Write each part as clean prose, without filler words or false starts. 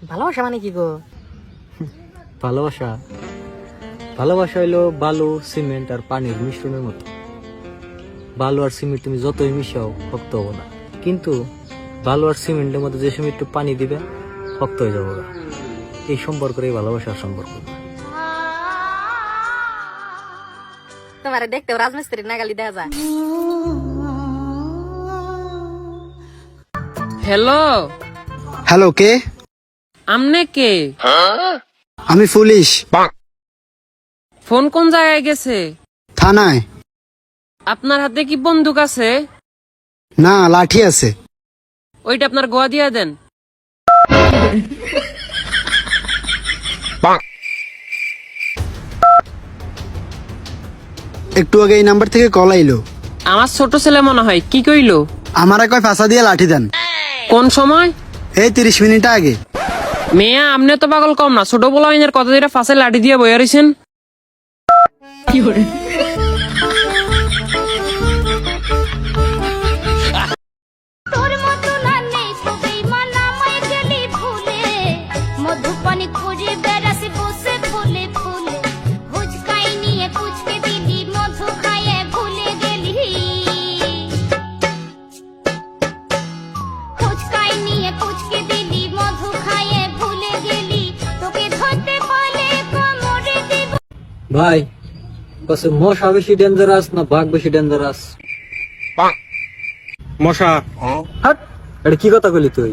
ভালোবাসা মানে কি গো? ভালোবাসা ভালোবাসা হইলো বালু সিমেন্ট আর পানির মিশ্রণের মতো। বালু আর সিমেন্ট তুমি যতই মিশাও শক্ত হবো না, কিন্তু বালু আর সিমেন্টের মধ্যে যে সময় একটু পানি দিবে শক্ত হয়ে যাবো না। এই সম্পর্কের ভালোবাসার সম্পর্ক। তোমারে দেখতে রাজমিস্ত্রির নাগালি দেখা যায়। হ্যালো, হ্যালো, কে? আমনে কে? আমি পুলিশ। ফোন কোন জায়গায় গেছে? থানায়। আপনার হাতে কি বন্দুক আছে? না, লাঠি আছে। ওইটা আপনার গোয়া দিয়া দেন। একটু আগে এই নাম্বার থেকে কল আইলো। আমার ছোট ছেলে মনে হয়, কি কইলো? আমার কয় ফাঁসা দিয়ে লাঠি দেন। কোন সময়? এই 30 মিনিট আগে। মেয়া আমনে তো পাগল কম না, ছোট বলা আইনের কথা দিয়ে ফাঁসে লাঠি দিয়ে বইয়া রইছেন। তোর মতো না নেই তবে মানা মায় গেলি ভুলে মধুপানি খুঁজে বেড়াসি বসে ফুলে ফুলে হুচকাই নিয়ে পুচকে দিলি মধু খাইয়ে ভুলে গেলি হুচকাই নিয়ে পুচকে দিলি মধু খাইয়ে ভুলে গেলি তোকে ধরতে পারলে কোমরে দিব। ভাই কাছে মশা বেশি ডেঞ্জারাস না বাঘ বেশি ডেঞ্জারাস? মশা। হাট, এটা কি কথা কইলি তুই?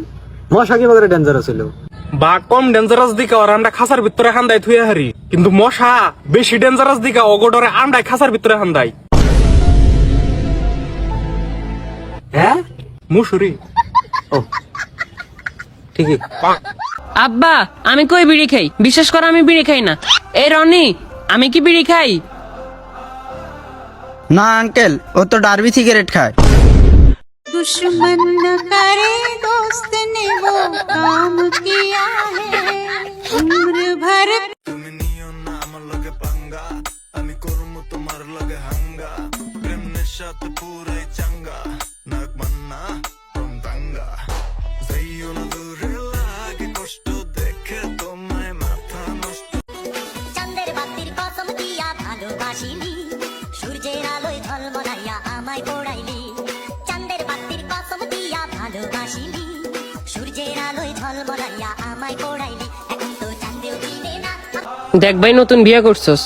মশা কি বাঘের ডেঞ্জারাস হইলো? বাঘ কম ডেঞ্জারাস দিকা ওর আন্ডা খাসার ভিতরে হান্দাই থুয়ে হারি, কিন্তু মশা বেশি ডেঞ্জারাস দিকা অগডরে আন্ডাই খাসার ভিতরে হান্দাই। হ্যাঁ, মুসুরি। ও ঠিকই। আব্বা, আমি কই বিড়ি খাই? বিশেষ করে আমি বিড়ি খাই না। এই রনি, আমি কি বিড়ি খাই? না আঙ্কেল, ও তো ডারবি সিগারেট খায়। दुश्मन न करे दोस्त ने वो काम किया है उम्र भर। তুমি নিও না আমার লগে পাঙ্গা, আমি করমু তোমার লগে হাঙ্গা, প্রেম নেশাতে পুরাই চাঙ্গা, নাক মান্না from দাঙ্গা, যাইও না দূরে লাগে কষ্ট দেখে তোমায় মাথা নষ্ট। চাঁদের বাতির কসম দিয়া ভালোবাসিলি সূর্যের আলোয় ঝলমলাইয়া আমায় পড়াইলি চাঁদের বাতির কসম দিয়া ভালোবাসিলি সূর্যের আলোয় ঝলমলাইয়া আমায় পড়াইলি এখন তো চাঁদেও দিনে না। দেখ ভাই, নতুন বিয়ে করছস,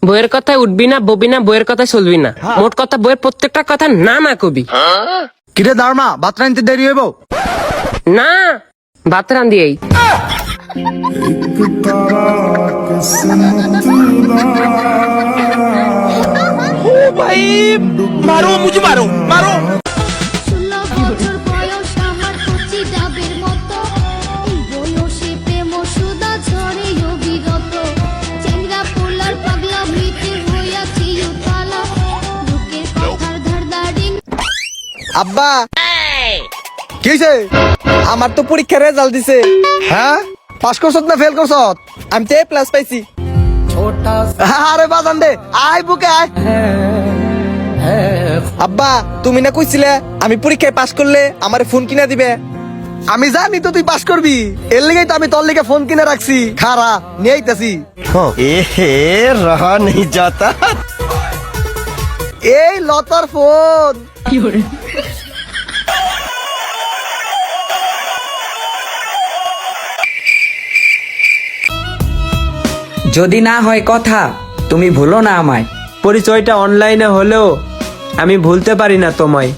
বইয়ের কথায় উঠবি না, ববি না, বইয়ের কথায় চলবি না। মোট কথা বইয়ের প্রত্যেকটা কথা না না কবি। কিরে দাঁড়মা, ভাত রাঁধতে দেরি হইব? না, ভাত রান্দিয়েই। মারো মুঝে মারো মারো। 16 বছর বয়স আমার কচি ডাবের মতো বয়সে প্রেম সুদা ঝরে অবিরত চেংরা পোলার পাগলা মিটে হইয়াছি উতালা বুকের কথার ধারদারি। আব্বা, কি হইছে? আমার তো পরীক্ষার রেজাল্ট দিছে। হ্যাঁ, পাস করছত না ফেল করছত? আমি তো A+ পাইছি। আরে বাজান দে, আয় বুকে আয়। আব্বা, তুমি না কইছিলে আমি পরীক্ষায় পাস করলে আমার ফোন কিনা দিবে? আমি জানি তো তুই পাস করবি, এর লেগেই তো আমি তোর লেগে ফোন কিনে রাখছি। খারা নিয়ে আইতাছি। रहा नहीं जाता। এই লতার ফোন। যদি না হয় কথা, তুমি ভুলো না আমায়। পরিচয়টা অনলাইনে হলেও আমি ভুলতে পারি না তোমায়।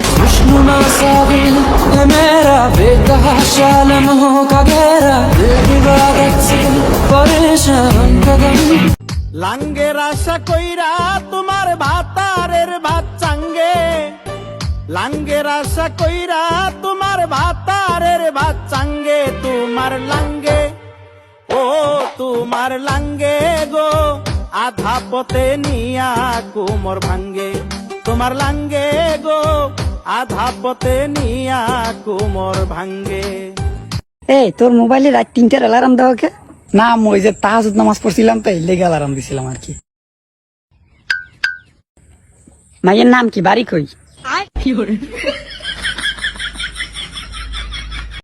লাঙ্গের আশা কইরা তোমার ভাতারের ভাত চাঙ্গে, লাঙ্গের আশা কইরা তোমার ভাতারের ভাত চাঙ্গে, তোমার লাঙ্গে ও তোমার লাঙ্গে গো আধা পথে নিয়া কুমোর ভাঙ্গে, তোমার লাঙ্গে গো আধা পথে নিয়া কুমোর ভাঙ্গে। এই তোর মোবাইলে রাত 3টার অ্যালার্ম দাও কে? না, ওই যে তাহাজ্জুদ নামাজ পড়ছিলাম তাই লেগে অ্যালার্ম দিছিলাম আর কি। মাইয়ের নাম কি? বাড়ি কই?